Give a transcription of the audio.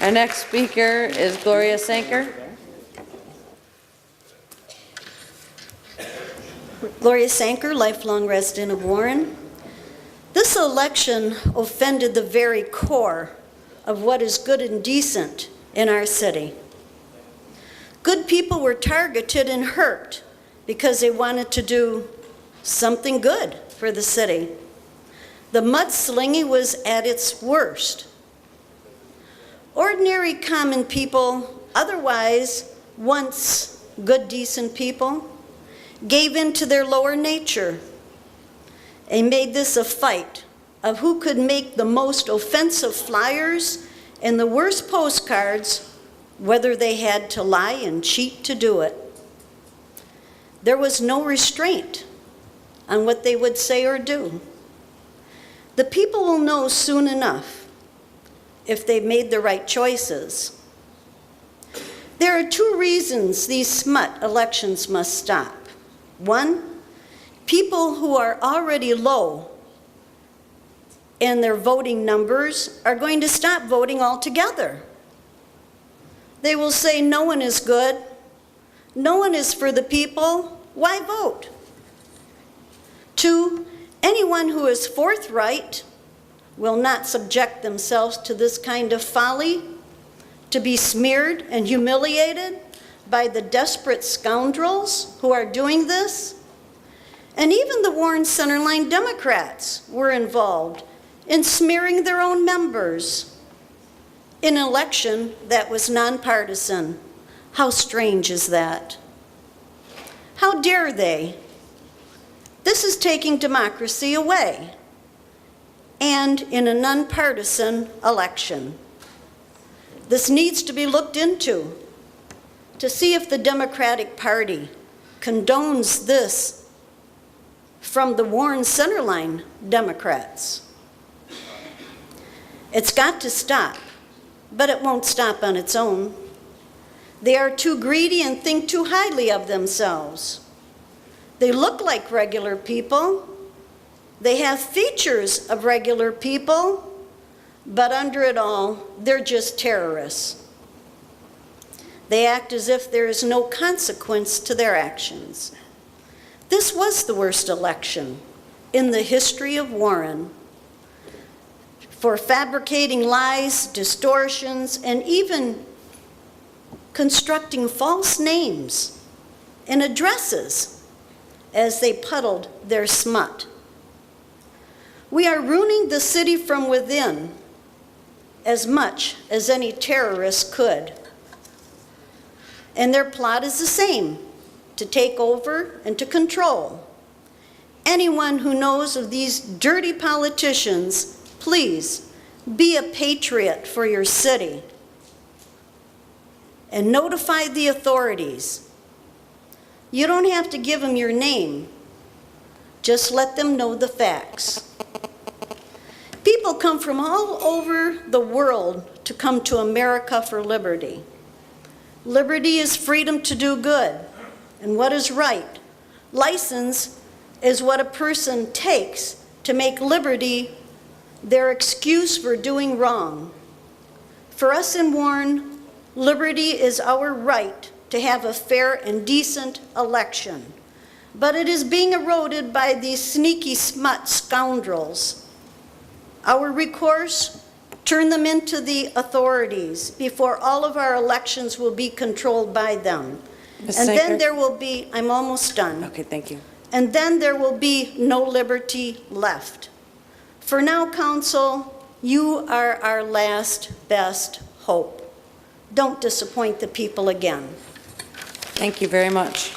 Our next speaker is Gloria Sankuer. Gloria Sankuer, lifelong resident of Warren. This election offended the very core of what is good and decent in our city. Good people were targeted and hurt because they wanted to do something good for the city. The mudslinging was at its worst. Ordinary common people, otherwise once good, decent people, gave in to their lower nature and made this a fight of who could make the most offensive flyers and the worst postcards, whether they had to lie and cheat to do it. There was no restraint on what they would say or do. The people will know soon enough if they've made the right choices. There are two reasons these smut elections must stop. One, people who are already low in their voting numbers are going to stop voting altogether. They will say no one is good, no one is for the people, why vote? Two, anyone who is forthright will not subject themselves to this kind of folly, to be smeared and humiliated by the desperate scoundrels who are doing this. And even the Warren Centerline Democrats were involved in smearing their own members in an election that was nonpartisan. How strange is that? How dare they? This is taking democracy away, and in a nonpartisan election. This needs to be looked into to see if the Democratic Party condones this from the Warren Centerline Democrats. It's got to stop, but it won't stop on its own. They are too greedy and think too highly of themselves. They look like regular people. They have features of regular people, but under it all, they're just terrorists. They act as if there is no consequence to their actions. This was the worst election in the history of Warren for fabricating lies, distortions, and even constructing false names and addresses as they puddled their smut. We are ruining the city from within as much as any terrorist could. And their plot is the same, to take over and to control. Anyone who knows of these dirty politicians, please be a patriot for your city and notify the authorities. You don't have to give them your name. Just let them know the facts. People come from all over the world to come to America for liberty. Liberty is freedom to do good and what is right. License is what a person takes to make liberty their excuse for doing wrong. For us in Warren, liberty is our right to have a fair and decent election. But it is being eroded by these sneaky smut scoundrels. Our recourse, turn them into the authorities before all of our elections will be controlled by them. Ms. And Sankuer? then there will be, I'm almost done. Okay, thank you. And then there will be no liberty left. For now, Council, you are our last best hope. Don't disappoint the people again. Thank you very much.